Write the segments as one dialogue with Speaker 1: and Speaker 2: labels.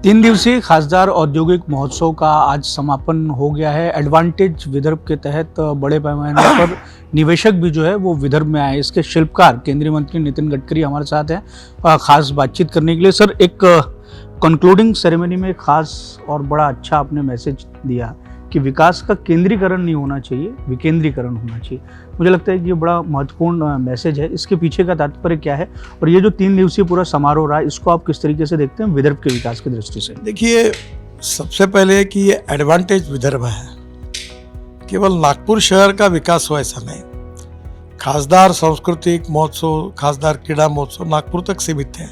Speaker 1: तीन दिवसीय खासदार औद्योगिक महोत्सव का आज समापन हो गया है। एडवांटेज विदर्भ के तहत बड़े पैमाने पर निवेशक भी जो है वो विदर्भ में आए। इसके शिल्पकार केंद्रीय मंत्री नितिन गडकरी हमारे साथ हैं खास बातचीत करने के लिए। सर, एक कंक्लूडिंग सेरेमनी में खास और बड़ा अच्छा आपने मैसेज दिया कि विकास का केंद्रीकरण नहीं होना चाहिए, विकेंद्रीकरण होना चाहिए। मुझे लगता है कि ये बड़ा महत्वपूर्ण मैसेज है। इसके पीछे का तात्पर्य क्या है और ये जो 3 दिवसीय पूरा समारोह रहा, इसको आप किस तरीके से देखते हैं विदर्भ के विकास की दृष्टि से?
Speaker 2: देखिए, सबसे पहले कि ये एडवांटेज विदर्भ है, केवल नागपुर शहर का विकास हो ऐसा नहीं। खासदार सांस्कृतिक महोत्सव, खासदार क्रीड़ा महोत्सव नागपुर तक सीमित है,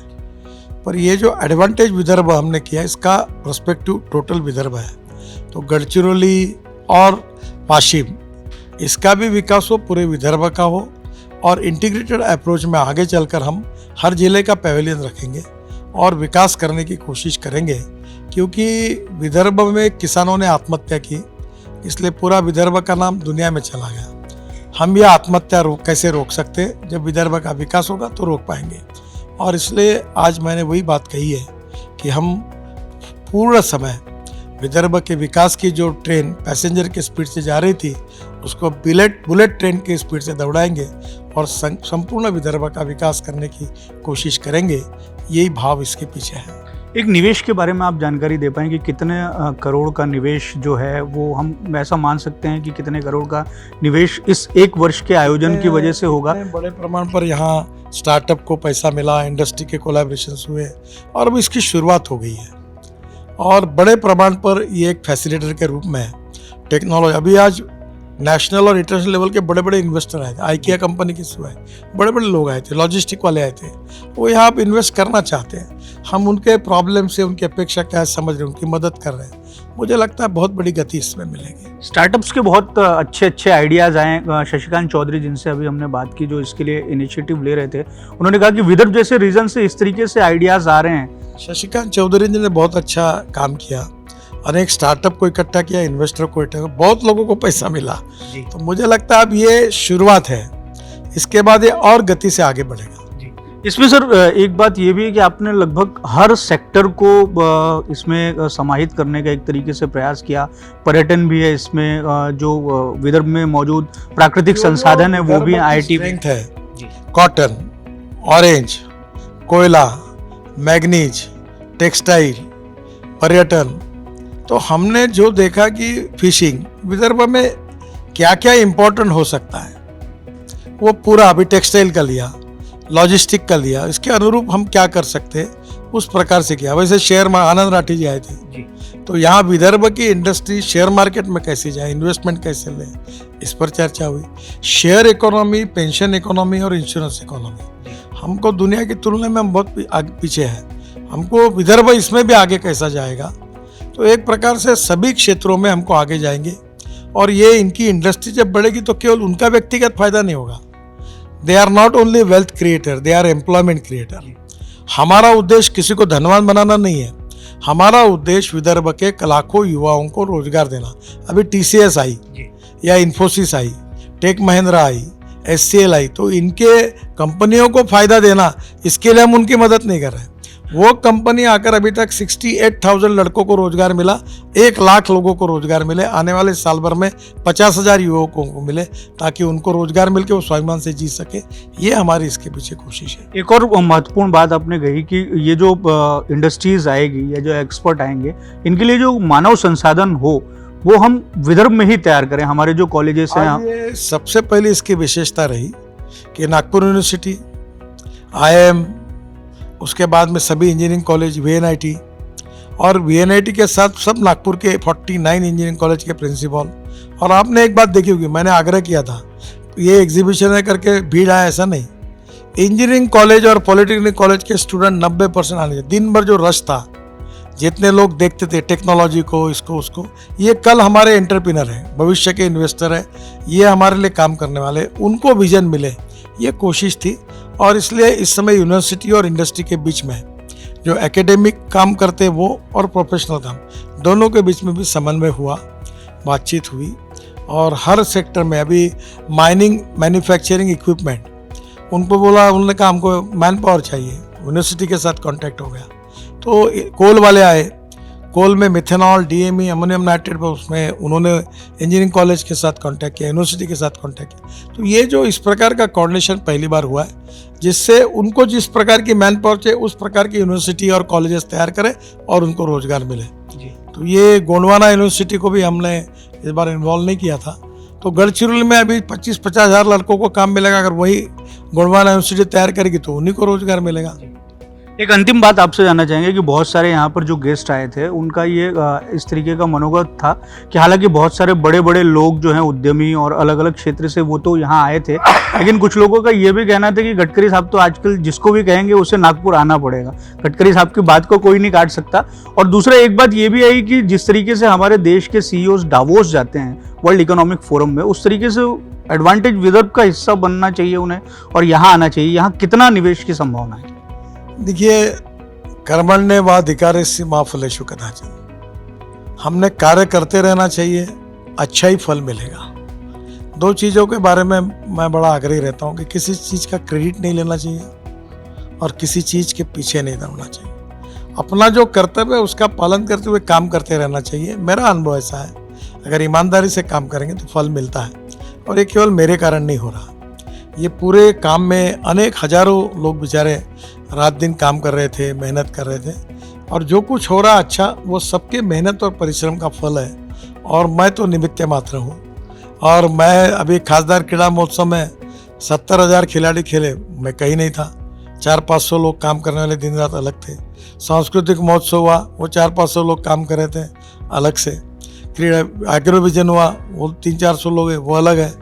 Speaker 2: पर ये जो एडवांटेज विदर्भ हमने किया, इसका पर्सपेक्टिव टोटल विदर्भ है। तो गढ़चिरौली और वाशिम, इसका भी विकास हो, पूरे विदर्भ का हो, और इंटीग्रेटेड अप्रोच में आगे चलकर हम हर जिले का पैवेलियन रखेंगे और विकास करने की कोशिश करेंगे। क्योंकि विदर्भ में किसानों ने आत्महत्या की, इसलिए पूरा विदर्भ का नाम दुनिया में चला गया। हम यह आत्महत्या कैसे रोक सकते हैं? जब विदर्भ का विकास होगा तो रोक पाएंगे। और इसलिए आज मैंने वही बात कही है कि हम पूर्ण समय विदर्भ के विकास की जो ट्रेन पैसेंजर की स्पीड से जा रही थी, उसको बुलेट ट्रेन की स्पीड से दौड़ाएंगे और संपूर्ण विदर्भ का विकास करने की कोशिश करेंगे। यही भाव इसके पीछे है।
Speaker 1: एक निवेश के बारे में आप जानकारी दे पाएंगे कि कितने करोड़ का निवेश जो है वो हम ऐसा मान सकते हैं कि कितने करोड़ का निवेश इस एक वर्ष के आयोजन की वजह से होगा?
Speaker 2: बड़े प्रमाण पर यहाँ स्टार्टअप को पैसा मिला, इंडस्ट्री के कोलैबोरेशंस हुए और अब इसकी शुरुआत हो गई है। और बड़े प्रमाण पर ये एक फैसिलिटेटर के रूप में है। टेक्नोलॉजी अभी आज नेशनल और इंटरनेशनल लेवल के बड़े बड़े इन्वेस्टर आए थे। आईकिया कंपनी के थ्रू आए, बड़े बड़े लोग आए थे, लॉजिस्टिक वाले आए थे। वो यहाँ आप इन्वेस्ट करना चाहते हैं। हम उनके प्रॉब्लम से, उनकी अपेक्षा क्या है समझ रहे हैं, उनकी मदद कर रहे हैं। मुझे लगता है बहुत बड़ी गति इसमें मिलेगी।
Speaker 1: स्टार्टअप्स के बहुत अच्छे आइडियाज़ आए। शशिकांत चौधरी, जिनसे अभी हमने बात की, जो इसके लिए इनिशिएटिव ले रहे थे, उन्होंने कहा कि विदर्भ जैसे रीजन से इस तरीके से आइडियाज़ आ रहे हैं।
Speaker 2: शशिकांत चौधरी जी ने बहुत अच्छा काम किया, अनेक स्टार्टअप को इकट्ठा किया, इन्वेस्टर को इकट्ठा, बहुत लोगों को पैसा मिला। तो मुझे लगता है अब ये शुरुआत है, इसके बाद ये और गति से आगे बढ़ेगा।
Speaker 1: इसमें सर एक बात ये भी है कि आपने लगभग हर सेक्टर को इसमें समाहित करने का एक तरीके से प्रयास किया। पर्यटन भी है इसमें, जो विदर्भ में मौजूद प्राकृतिक संसाधन है वो भी IIT
Speaker 2: है। कॉटन, ऑरेंज, कोयला, मैग्नीज, टेक्सटाइल, पर्यटन। तो हमने जो देखा कि फिशिंग विदर्भ में क्या क्या इम्पोर्टेंट हो सकता है, वो पूरा अभी टेक्सटाइल का लिया, लॉजिस्टिक का लिया, इसके अनुरूप हम क्या कर सकते हैं उस प्रकार से किया। वैसे शेयर में आनंद राठी जी आए थे जी। तो यहाँ विदर्भ की इंडस्ट्री शेयर मार्केट में कैसे जाए, इन्वेस्टमेंट कैसे ले, इस पर चर्चा हुई। शेयर इकोनॉमी, पेंशन इकोनॉमी और इंश्योरेंस इकोनॉमी, हमको दुनिया की तुलना में हम बहुत पीछे हैं। हमको विदर्भ इसमें भी आगे कैसा जाएगा। तो एक प्रकार से सभी क्षेत्रों में हमको आगे जाएंगे। और ये इनकी इंडस्ट्री जब बढ़ेगी तो केवल उनका व्यक्तिगत फायदा नहीं होगा। They are not only wealth creator, they are employment creator. हमारा उद्देश्य किसी को धनवान बनाना नहीं है, हमारा उद्देश्य विदर्भ के लाखों युवाओं को रोजगार देना। अभी TCS आई या इन्फोसिस आई, टेक महिंद्रा आई, SCL आई, तो इनके कंपनियों को फायदा देना, इसके लिए हम उनकी मदद नहीं कर रहे। वो कंपनी आकर अभी तक 68,000 लड़कों को रोजगार मिला, 1 लाख लोगों को रोजगार मिले। आने वाले साल भर में 50,000 युवकों को मिले, ताकि उनको रोजगार मिलकर वो स्वाभिमान से जी सके। ये हमारी इसके पीछे कोशिश है।
Speaker 1: एक और महत्वपूर्ण बात आपने कही कि ये जो इंडस्ट्रीज आएगी या जो एक्सपर्ट आएंगे, इनके लिए जो मानव संसाधन हो वो हम विदर्भ में ही तैयार करें। हमारे जो कॉलेजेस हैं,
Speaker 2: सबसे पहले इसकी विशेषता रही कि नागपुर यूनिवर्सिटी, IIM, उसके बाद में सभी इंजीनियरिंग कॉलेज, VNIT, और VNIT के साथ सब नागपुर के 49 इंजीनियरिंग कॉलेज के प्रिंसिपल। और आपने एक बात देखी होगी, मैंने आग्रह किया था, ये एग्जीबिशन है करके भीड़ आया, ऐसा नहीं। इंजीनियरिंग कॉलेज और पॉलिटेक्निक कॉलेज के स्टूडेंट 90% आने, दिन भर जो रश था, जितने लोग देखते थे टेक्नोलॉजी को, इसको उसको, ये कल हमारे एंटरप्रेन्योर हैं, भविष्य के इन्वेस्टर हैं, ये हमारे लिए काम करने वाले, उनको विजन मिले, ये कोशिश थी। और इसलिए इस समय यूनिवर्सिटी और इंडस्ट्री के बीच में जो एकेडमिक काम करते वो और प्रोफेशनल काम, दोनों के बीच में भी समन्वय हुआ, बातचीत हुई। और हर सेक्टर में अभी माइनिंग, मैन्युफैक्चरिंग इक्विपमेंट, उनको बोला, उन्होंने कहा हमको मैन पावर चाहिए, यूनिवर्सिटी के साथ कांटेक्ट हो गया। तो कोल वाले आए, कोल में मिथेनॉल, डीएमई, अमोनियम नाइट्रेट पर उसमें उन्होंने इंजीनियरिंग कॉलेज के साथ कांटेक्ट किया, यूनिवर्सिटी के साथ कांटेक्ट किया। तो ये जो इस प्रकार का कोऑर्डिनेशन पहली बार हुआ है, जिससे उनको जिस प्रकार की मैन पावर चाहिए उस प्रकार की यूनिवर्सिटी और कॉलेजेस तैयार करें और उनको रोजगार मिले। तो ये गोंडवाना यूनिवर्सिटी को भी हमने इस बार इन्वॉल्व नहीं किया था। तो गढ़चिरौली में अभी 25-50 हज़ार लड़कों को काम मिलेगा। अगर वही गोंडवाना यूनिवर्सिटी तैयार करेगी तो उन्हीं को रोजगार मिलेगा।
Speaker 1: एक अंतिम बात आपसे जानना चाहेंगे कि बहुत सारे यहाँ पर जो गेस्ट आए थे उनका ये इस तरीके का मनोगत था कि हालांकि बहुत सारे बड़े बड़े लोग जो हैं उद्यमी और अलग अलग क्षेत्र से वो तो यहाँ आए थे, लेकिन कुछ लोगों का ये भी कहना था कि गडकरी साहब तो आजकल जिसको भी कहेंगे उसे नागपुर आना पड़ेगा, गडकरी साहब की बात को कोई नहीं काट सकता। और दूसरा एक बात ये भी आई कि जिस तरीके से हमारे देश के सीईओ डावोस जाते हैं वर्ल्ड इकोनॉमिक फोरम में, उस तरीके से एडवांटेज विदर्भ का हिस्सा बनना चाहिए उन्हें और यहाँ आना चाहिए। यहाँ कितना निवेश की संभावना है?
Speaker 2: देखिए, कर्मण्येवाधिकारस्य मा फलेषु कदाचन, हमने कार्य करते रहना चाहिए, अच्छा ही फल मिलेगा। दो चीज़ों के बारे में मैं बड़ा आग्रही रहता हूँ कि किसी चीज़ का क्रेडिट नहीं लेना चाहिए और किसी चीज़ के पीछे नहीं दौड़ना चाहिए। अपना जो कर्तव्य है उसका पालन करते हुए काम करते रहना चाहिए। मेरा अनुभव ऐसा है, अगर ईमानदारी से काम करेंगे तो फल मिलता है। और ये केवल मेरे कारण नहीं हो रहा, ये पूरे काम में अनेक हजारों लोग बेचारे रात दिन काम कर रहे थे, मेहनत कर रहे थे, और जो कुछ हो रहा अच्छा वो सबके मेहनत और परिश्रम का फल है। और मैं तो निमित्त मात्र हूँ। और मैं अभी खासदार क्रीड़ा महोत्सव में 70,000 खिलाड़ी खेले, मैं कहीं नहीं था। 400-500 लोग काम करने वाले दिन रात अलग थे। सांस्कृतिक महोत्सव हुआ, वो 400-500 लोग काम कर रहे थे अलग से। क्रीड़ा एग्रोविजन हुआ, वो 300-400 लोग है, वो अलग है।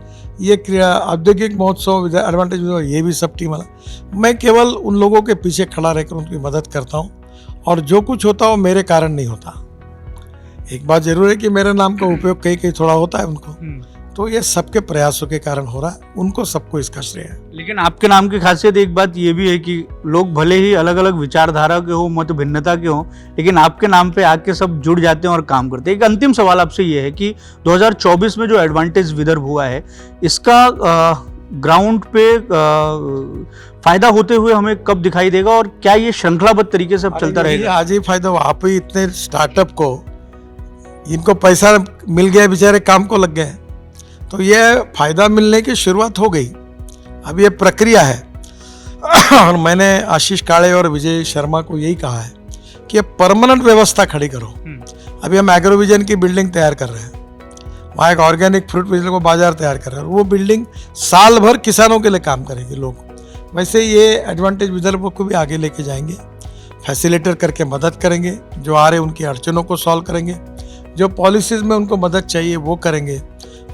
Speaker 2: ये क्रीड़ा औद्योगिक महोत्सव, एडवांटेज, ये भी सब टीम अलग। मैं केवल उन लोगों के पीछे खड़ा रहकर उनकी मदद करता हूँ और जो कुछ होता है वो मेरे कारण नहीं होता। एक बात जरूर है कि मेरे नाम का उपयोग कहीं कहीं थोड़ा होता है उनको, तो ये सबके प्रयासों के कारण हो रहा है, उनको सबको इसका श्रेय है।
Speaker 1: लेकिन आपके नाम की खासियत एक बात ये भी है कि लोग भले ही अलग अलग विचारधारा के हो, मत भिन्नता के हो, लेकिन आपके नाम पे आके सब जुड़ जाते हैं और काम करते हैं। एक अंतिम सवाल आपसे ये है कि 2024 में जो एडवांटेज विदर्भ हुआ है, इसका ग्राउंड पे फायदा होते हुए हमें कब दिखाई देगा और क्या ये श्रृंखलाबद्ध तरीके से अब चलता रहेगा?
Speaker 2: आज ही फायदा हुआ। आप ही इतने स्टार्टअप को, इनको पैसा मिल गया, बेचारे काम को लग गए, तो ये फायदा मिलने की शुरुआत हो गई। अब ये प्रक्रिया है। और मैंने आशीष काळे और विजय शर्मा को यही कहा है कि परमानेंट व्यवस्था खड़ी करो। अभी हम एग्रोविजन की बिल्डिंग तैयार कर रहे हैं, वहाँ एक ऑर्गेनिक फ्रूट बेचने को बाजार तैयार कर रहे हैं, वो बिल्डिंग साल भर किसानों के लिए काम करेंगे लोग। वैसे ये एडवांटेज विदर्भ को भी आगे लेके जाएंगे, फैसिलिटेट करके मदद करेंगे, जो आ रहे उनकी अड़चनों को सॉल्व करेंगे, जो पॉलिसीज में उनको मदद चाहिए वो करेंगे,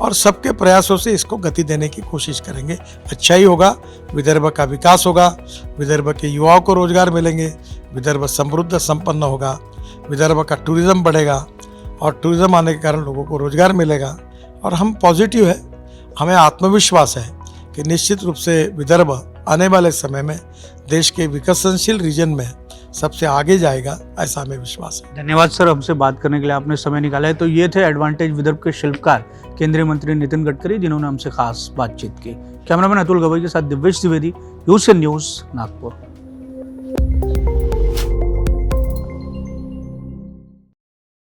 Speaker 2: और सबके प्रयासों से इसको गति देने की कोशिश करेंगे। अच्छा ही होगा, विदर्भ का विकास होगा, विदर्भ के युवाओं को रोजगार मिलेंगे, विदर्भ समृद्ध संपन्न होगा, विदर्भ का टूरिज्म बढ़ेगा और टूरिज्म आने के कारण लोगों को रोजगार मिलेगा। और हम पॉजिटिव है, हमें आत्मविश्वास है कि निश्चित रूप से विदर्भ आने वाले समय में देश के विकसनशील रीजन में सबसे आगे जाएगा, ऐसा हमें विश्वास है।
Speaker 1: धन्यवाद सर, हमसे बात करने के लिए आपने समय निकाला है। तो ये थे एडवांटेज विदर्भ के शिल्पकार केंद्रीय मंत्री नितिन गडकरी, जिन्होंने हमसे खास बातचीत की। कैमरामैन अतुल गवई के साथ दिव्येश द्विवेदी, यूएसएन न्यूज़, नागपुर।